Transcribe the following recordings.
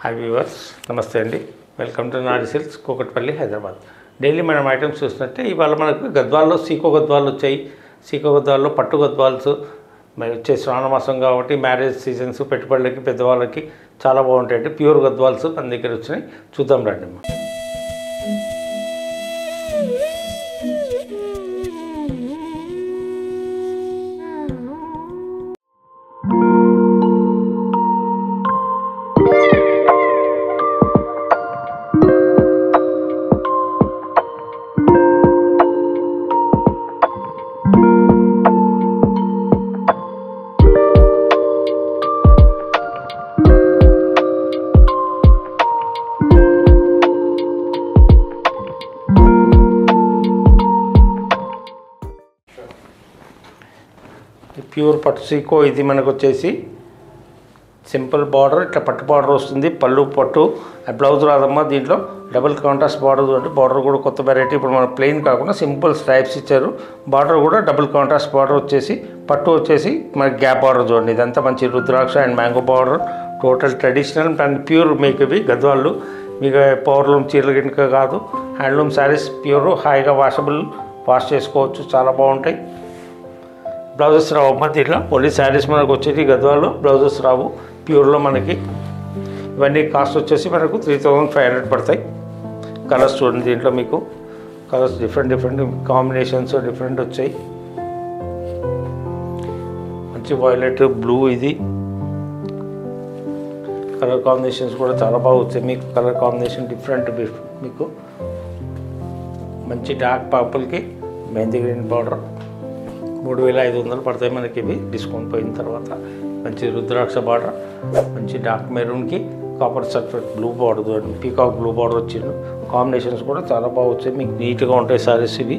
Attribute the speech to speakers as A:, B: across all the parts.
A: Hi viewers, నమస్తే అండి. Welcome to Nari silks, Kukatpally, Hyderabad. Daily మనం ఐటమ్స్ చూసినట్టే ఇవాళ మనకు గద్వాల్లో సీకో గద్వాలు వచ్చాయి. సీకో గద్వాల్లో పట్టు గద్వాల్స్ మరి వచ్చే శ్రావణ మాసం కాబట్టి మ్యారేజ్ సీజన్స్, పెట్టుబడులకి, పెద్దవాళ్ళకి చాలా బాగుంటాయండి. ప్యూర్ గద్వాల్స్ మన దగ్గర వచ్చినాయి, చూద్దాం రండి. ప్యూర్ పట్టు సీకో ఇది మనకు వచ్చేసి సింపుల్ బార్డర్, ఇట్లా పట్టు బార్డర్ వస్తుంది. పళ్ళు పట్టు, బ్లౌజ్ రాదమ్మా. దీంట్లో డబుల్ కాంట్రాస్ట్ బార్డర్ అంటే బార్డర్ కూడా కొత్త వెరైటీ. ఇప్పుడు మన ప్లెయిన్ కాకుండా సింపుల్ స్ట్రైప్స్ ఇచ్చారు. బార్డర్ కూడా డబుల్ కాంట్రాస్ట్ బార్డర్ వచ్చేసి, పట్టు వచ్చేసి మనకి గ్యాప్ బార్డర్ చూడండి. ఇదంతా మంచి రుద్రాక్ష and mango border, total traditional and pure make ఇవి గద్వాళ్ళు. మీకు పవర్లూమ్ చీరలు గినక కాదు, హ్యాండ్లూమ్ శారీస్ ప్యూర్, హాయిగా వాష్ చేసుకోవచ్చు, చాలా బాగుంటాయి. బ్లౌజెస్ రావు అమ్మ దీంట్లో, ఓన్లీ శారీస్ మనకు వచ్చేది గద్వాల్లో, బ్లౌజెస్ రావు. ప్యూర్లో మనకి ఇవన్నీ కాస్ట్ వచ్చేసి మనకు 3500 పడతాయి. కలర్స్ చూడండి, దీంట్లో మీకు కలర్స్ డిఫరెంట్ కాంబినేషన్స్ డిఫరెంట్ వచ్చాయి. మంచి వైలెట్, బ్లూ, ఇది కలర్ కాంబినేషన్స్ కూడా చాలా బాగా వచ్చాయి. మీకు కలర్ కాంబినేషన్ డిఫరెంట్. మీకు మంచి డార్క్ పర్పుల్కి మెహందీ గ్రీన్ బార్డర్ 3500 పడతాయి మనకి ఇవి డిస్కౌంట్ పోయిన తర్వాత. మంచి రుద్రాక్ష బార్డర్, మంచి డార్క్ మెరూన్కి copper sulphate blue border, peacock blue border వచ్చింది. కాంబినేషన్స్ కూడా చాలా బాగా వచ్చాయి, మీకు నీట్గా ఉంటాయి సారీస్ ఇవి.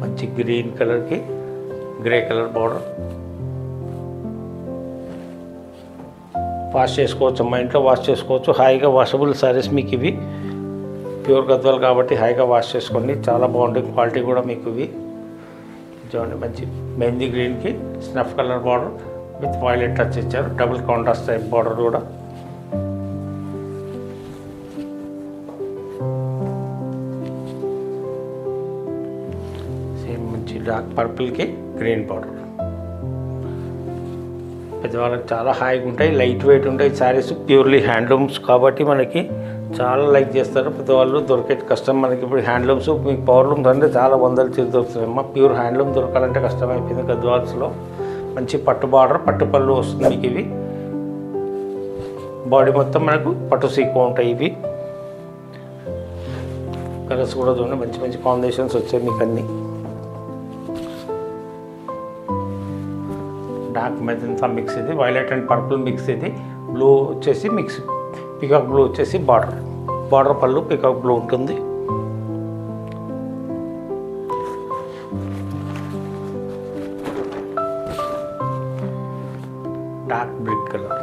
A: మంచి గ్రీన్ కలర్కి గ్రే కలర్ బార్డర్. వాష్ చేసుకోవచ్చు అమ్మా, ఇంట్లో వాష్ చేసుకోవచ్చు, హాయిగా వాషబుల్ సారీస్ మీకు ఇవి. ప్యూర్ గద్వాలు కాబట్టి హాయిగా వాష్ చేసుకోండి, చాలా బాగుంటుంది. క్వాలిటీ కూడా మీకు ఇవి చూడండి. మంచి మెహందీ గ్రీన్కి snuff colour border with violet touch ఇచ్చారు. డబుల్ కాంట్రాస్ట్ టైప్ బార్డర్ కూడా. సేమ్ మంచి డార్క్ పర్పుల్కి గ్రీన్ బార్డర్. పెద్దవాళ్ళకి చాలా హాయిగా ఉంటాయి, లైట్ వెయిట్ ఉంటాయి శారీస్. ప్యూర్లీ హ్యాండ్లూమ్స్ కాబట్టి మనకి చాలా లైక్ చేస్తారు పెద్దవాళ్ళు. దొరికే కష్టం మనకి ఇప్పుడు హ్యాండ్లూమ్స్. మీకు పవర్లూమ్స్ అంటే చాలా వందలు చీర దొరుకుతాయమ్మా. ప్యూర్ హ్యాండ్లూమ్ దొరకాలంటే కష్టమైపోయింది గద్వాల్స్లో. మంచి పట్టు బార్డర్, పట్టు పళ్ళు వస్తుంది మీకు ఇవి. బాడీ మొత్తం మనకు పట్టు సీకో ఉంటాయి ఇవి. కలర్స్ కూడా చూడండి, మంచి కాంబినేషన్స్ వచ్చాయి మీకు అన్నీ. డార్క్ మెజంతా మిక్స్ ఇది, వైలెట్ అండ్ పర్పుల్ మిక్స్ ఇది. బ్లూ వచ్చేసి మిక్స్, పీకాక్ బ్లూ వచ్చేసి బార్డర్ పళ్ళు పీకాక్ బ్లూ ఉంటుంది. డార్క్ బ్రిక్ కలర్,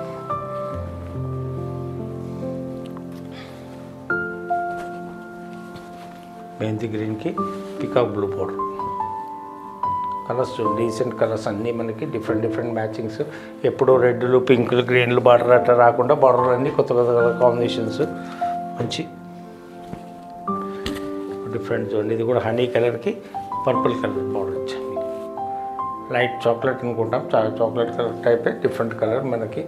A: మెహందీ గ్రీన్కి peacock blue border. Colours decent colours అన్నీ మనకి డిఫరెంట్ మ్యాచింగ్స్. ఎప్పుడు రెడ్లు, పింకులు, గ్రీన్లు బార్డర్ అట్లా రాకుండా బార్డర్ అన్నీ కొత్త కలర్ కాంబినేషన్స్ మంచి డిఫరెంట్ చూడండి. ఇది కూడా హనీ కలర్కి పర్పుల్ కలర్ బార్డర్ వచ్చాయి. లైట్ చాక్లెట్ అనుకుంటాం, చాలా చాక్లెట్ కలర్ టైపే, డిఫరెంట్ కలర్ మనకి.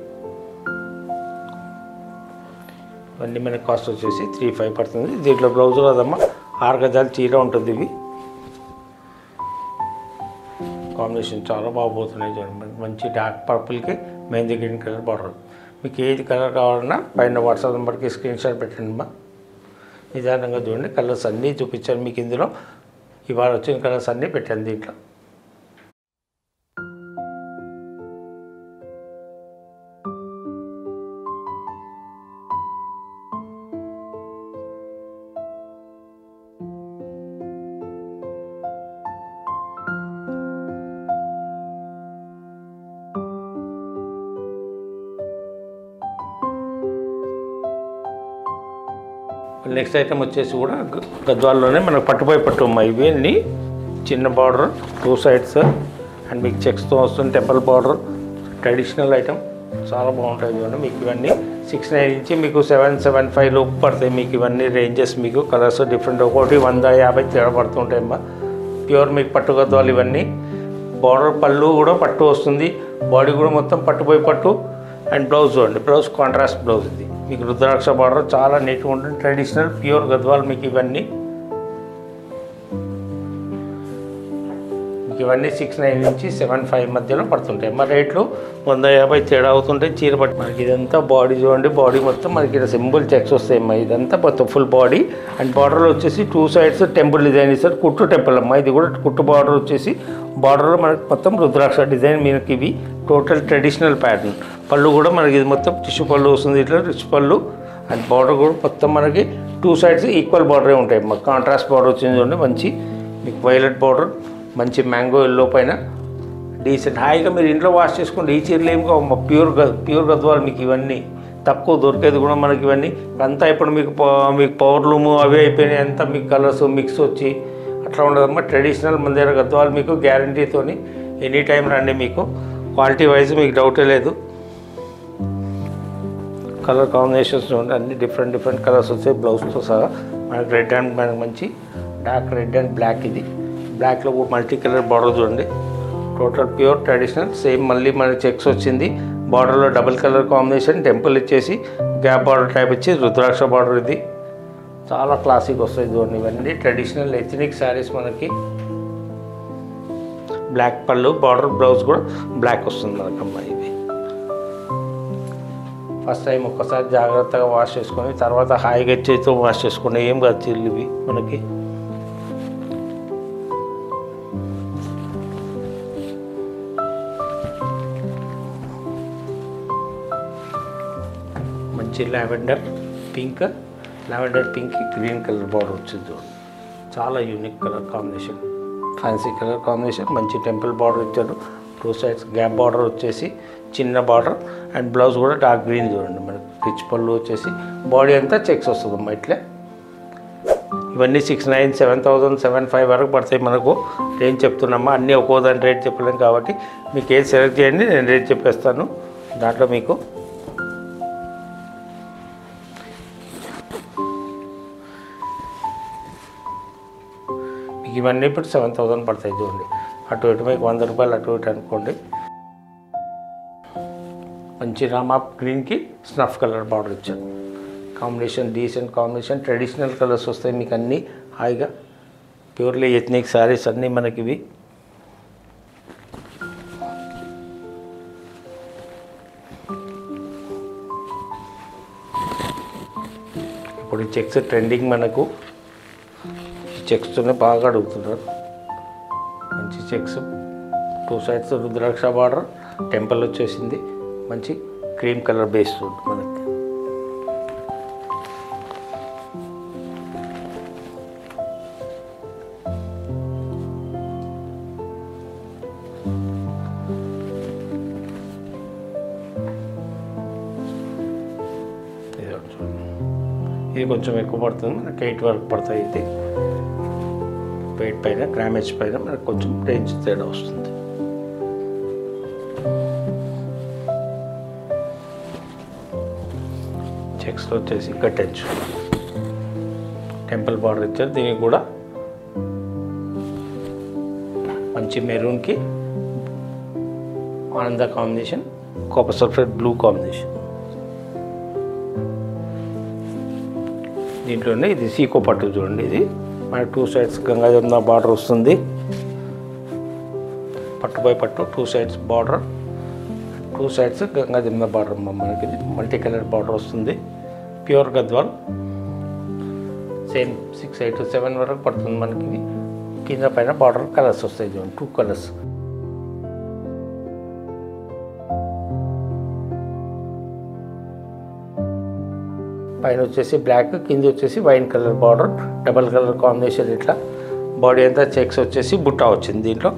A: ఇవన్నీ మనకి కాస్ట్ వచ్చేసి 3500 పడుతుంది. దీంట్లో బ్లౌజ్ రాదమ్మా, 6 గజాల చీర ఉంటుంది ఇవి. కాంబినేషన్ చాలా బాగుపోతున్నాయి చూడండి. మంచి డార్క్ పర్పుల్కి మెహందీ గ్రీన్ కలర్ బార్డర్. మీకు ఏది కలర్ కావాలన్నా పైన వాట్సాప్ నెంబర్కి స్క్రీన్ షాట్ పెట్టండి అమ్మా. నిదానంగా చూడండి, కలర్స్ అన్నీ చూపించాను మీకు ఇందులో. ఇవాళ వచ్చిన కలర్స్ అన్నీ పెట్టాను దీంట్లో. నెక్స్ట్ ఐటమ్ వచ్చేసి కూడా గద్వాల్లోనే మనకు పట్టుపై పట్టు అమ్మాయి. ఇవి అన్నీ చిన్న బార్డర్, 2 sides అండ్ మీకు చెక్స్తో వస్తుంది టెంపుల్ బార్డర్, ట్రెడిషనల్ ఐటమ్ చాలా బాగుంటాయి చూడండి. మీకు ఇవన్నీ 6'9" నుంచి మీకు 775 లోపు పడతాయి. మీకు ఇవన్నీ రేంజెస్ మీకు కలర్స్ డిఫరెంట్, ఒకటి 150 తేడా పడుతుంటాయి అమ్మా. ప్యూర్ మీకు పట్టు గద్వాలు ఇవన్నీ. బార్డర్ పళ్ళు కూడా పట్టు వస్తుంది, బాడీ కూడా మొత్తం పట్టుపోయి పట్టు. అండ్ బ్లౌజ్ చూడండి, బ్లౌజ్ కాంట్రాస్ట్ బ్లౌజ్ ఇది. మీకు రుద్రాక్ష బార్డర్ చాలా నీట్గా ఉంటుంది, ట్రెడిషనల్ ప్యూర్ గద్వాలు మీకు ఇవన్నీ. ఇవన్నీ 6'9" నుంచి 7'5" మధ్యలో పడుతుంటాయి. మా రేట్లు 150 తేడా అవుతుంటాయి. చీర పట్టు మనకి ఇదంతా బాడీ చూడండి, బాడీ మొత్తం మనకి ఇలా సింపుల్ చెక్స్ వస్తాయి అమ్మా. ఇదంతా మొత్తం ఫుల్ బాడీ అండ్ బార్డర్లో వచ్చేసి 2 సైడ్స్ టెంపుల్ డిజైన్ ఇస్తారు. కుట్టు టెంపుల్ అమ్మా, ఇది కూడా కుట్టు బార్డర్ వచ్చేసి బార్డర్లో మనకి మొత్తం రుద్రాక్ష డిజైన్ మనకి ఇవి టోటల్ ట్రెడిషనల్ ప్యాటర్న్. పళ్ళు కూడా మనకి ఇది మొత్తం టిష్యూ పళ్ళు వస్తుంది, ఇట్లా రిచ్ పళ్ళు. అండ్ బార్డర్ కూడా మొత్తం మనకి 2 సైడ్స్ ఈక్వల్ బార్డరే ఉంటాయి అమ్మా. కాంట్రాస్ట్ బార్డర్ వచ్చింది చూడండి, మంచి మీకు వైలెట్ బార్డర్, మంచి మ్యాంగో ఎల్లో పైన డీసెంట్. హాయిగా మీరు ఇంట్లో వాష్ చేసుకోండి. ఈ చీరలు ఏమి ప్యూర్ గద్వాలు మీకు ఇవన్నీ తక్కువ దొరికేది కూడా మనకి ఇవన్నీ. అంతా ఇప్పుడు మీకు పవర్లూము అవి అయిపోయినాయి, అంతా మీకు కలర్స్ మిక్స్ వచ్చి అట్లా ఉండదమ్మా. ట్రెడిషనల్ మన దగ్గర గద్వాలు మీకు గ్యారంటీతోని ఎనీ టైం రండి. మీకు క్వాలిటీ వైజ్ మీకు డౌటే లేదు. కలర్ కాంబినేషన్స్ చూడండి, అన్ని డిఫరెంట్ కలర్స్ వచ్చాయి బ్లౌజ్తో సహా. మనకి రెడ్ అండ్ మనకి మంచి డార్క్ రెడ్ అండ్ బ్లాక్, ఇది బ్లాక్లో మల్టీ కలర్ బార్డర్ చూడండి, టోటల్ ప్యూర్ ట్రెడిషనల్. సేమ్ మళ్ళీ మనకి చెక్స్ వచ్చింది, బార్డర్లో డబుల్ కలర్ కాంబినేషన్, టెంపుల్ ఇచ్చేసి గ్యాప్ బార్డర్ టైప్ ఇచ్చి రుద్రాక్ష బార్డర్. ఇది చాలా క్లాసిక్ వస్తాయి చూడండి. ఇవన్నీ ట్రెడిషనల్ ఎథనిక్ శారీస్ మనకి. బ్లాక్ పళ్ళు బార్డర్, బ్లౌజ్ కూడా బ్లాక్ వస్తుంది మనకమ్మా. ఇది ఫస్ట్ టైం ఒక్కసారి జాగ్రత్తగా వాష్ చేసుకొని తర్వాత హాయిగా చేతితో వాష్ చేసుకోండి, ఏం కాదు చీరలు ఇవి మనకి. మంచి lavender pink green colour border వచ్చింది చూడండి, చాలా unique colour combination, fancy colour combination. మంచి టెంపుల్ బార్డర్ ఇచ్చారు, 2 సైడ్స్ గ్యాప్ బార్డర్ వచ్చేసి చిన్న బార్డర్. అండ్ బ్లౌజ్ కూడా డార్క్ గ్రీన్ చూడండి, మనకి రిచ్ పళ్ళు వచ్చేసి బాడీ అంతా చెక్స్ వస్తుందమ్మా ఇట్లా. ఇవన్నీ 6'9", 7,000, 7,500 వరకు పడతాయి మనకు. రేంజ్ చెప్తున్నామా, అన్నీ ఒక్కోదాని రేట్ చెప్పలేం కాబట్టి మీకు ఏది సెలెక్ట్ చేయండి, నేను రేట్ చెప్పేస్తాను. దాంట్లో మీకు ఇవన్నీ ఇప్పుడు 7,000 పడతాయి చూడండి. అటు ఇటు మీకు 100 రూపాయలు అటు ఇటు అనుకోండి. మంచి రామా గ్రీన్కి స్నఫ్ కలర్ బార్డర్ ఇచ్చాను, combination decent combination. Traditional colours వస్తాయి మీకు అన్నీ హాయిగా. ప్యూర్లీ ఎథనిక్ శారీస్ అన్నీ మనకి ఇవి. ఇప్పుడు చెక్స్ ట్రెండింగ్ మనకు, చెక్స్తోనే బాగా అడుగుతున్నారు. మంచి చెక్స్, 2 సైడ్స్ రుద్రాక్ష బార్డర్, టెంపుల్ వచ్చేసింది, మంచి క్రీమ్ కలర్ బేస్ మనకి. ఇది కొంచెం ఎక్కువ పడుతుంది మనకి, 8 వరకు పడతాయి. ఇది వెయిట్ పైన గ్రామేజ్ పైన మనకు కొంచెం రేంజ్ తేడా వస్తుంది. చెక్స్లో వచ్చేసి కట్టెచ్చు టెంపుల్ బార్డర్ ఇచ్చారు. దీనికి కూడా మంచి మెరూన్కి ఆనంద combination, copper sulphate blue combination. దీంట్లోనే ఇది సీకో పట్టు చూడండి, ఇది మనకి 2 సైడ్స్ గంగా జమున బార్డర్ వస్తుంది. పట్టు బై పట్టు 2 sides border, 2 sides Ganga Jamuna border మనకి. ఇది మల్టీ కలర్ బార్డర్ వస్తుంది, ప్యూర్ గద్వాల్. సేమ్ 6, 8, 7 వరకు పడుతుంది మనకి. ఇది కింద పైన బార్డర్ కలర్స్ వస్తాయి చూడండి, 2 కలర్స్. పైన వచ్చేసి బ్లాక్, కింద వచ్చేసి wine colour border, double colour combination. ఇట్లా బాడీ అంతా చెక్స్ వచ్చేసి బుట్టా వచ్చింది. దీంట్లో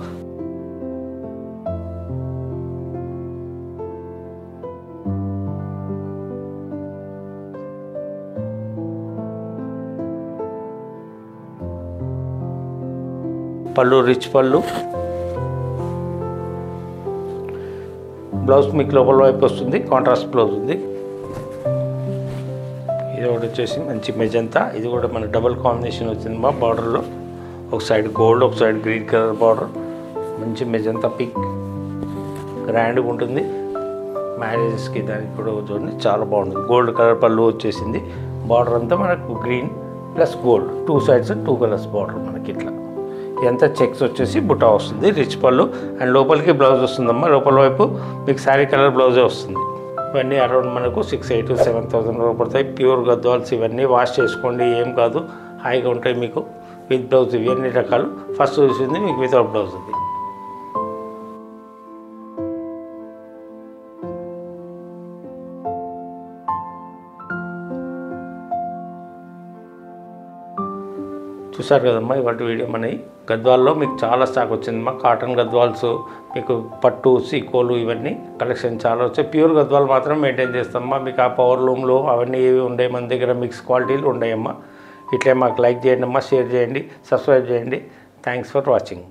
A: పళ్ళు రిచ్ పళ్ళు, బ్లౌజ్ మీకు లోపల వైపు వస్తుంది, కాంట్రాస్ట్ బ్లౌజ్ ఉంది. ఇది ఒకటి వచ్చేసి మంచి మెజంతా, ఇది కూడా మన డబుల్ కాంబినేషన్ వచ్చింది మా బార్డర్లో. ఒక సైడ్ గోల్డ్, ఒక సైడ్ గ్రీన్ కలర్ బార్డర్, మంచి మెజంతా పింక్, గ్రాండ్గా ఉంటుంది. మ్యారేజెస్కి దానికి కూడా చూడండి చాలా బాగుంటుంది. గోల్డ్ కలర్ పళ్ళు వచ్చేసింది. బార్డర్ అంతా మనకు green plus gold, 2 sides 2 colours border మనకి ఇట్లా. ఇదంతా చెక్స్ వచ్చేసి బుటా వస్తుంది, రిచ్ పళ్ళు. అండ్ లోపలికి బ్లౌజ్ వస్తుందమ్మా. లోపల వైపు మీకు శారీ కలర్ బ్లౌజే వస్తుంది. ఇవన్నీ అరౌండ్ మనకు 6,800 to 7,000 రూపాయలు పడతాయి. ప్యూర్ గద్వాల్స్ ఇవన్నీ వాష్ చేసుకోండి, ఏం కాదు, హాయిగా ఉంటాయి మీకు. విత్ బ్లౌజ్ ఇవన్నీ రకాలు. ఫస్ట్ చూసింది మీకు వితౌట్ బ్లౌజ్ ఉంది. చూసారు కదమ్మా ఇవాటి వీడియో. మన గద్వాల్లో మీకు చాలా స్టాక్ వచ్చిందమ్మా. కాటన్ గద్వాల్స్, మీకు పట్టు, సీకోలు ఇవన్నీ కలెక్షన్ చాలా వచ్చాయి. ప్యూర్ గద్వాలు మాత్రం మెయింటైన్ చేస్తామమ్మా. మీకు ఆ పవర్ లూమ్లు అవన్నీ ఏవి ఉండే మన దగ్గర మిక్స్ క్వాలిటీలు ఉన్నాయమ్మా. ఇట్లే మాకు లైక్ చేయండి అమ్మా, షేర్ చేయండి, సబ్స్క్రైబ్ చేయండి. Thanks for watching.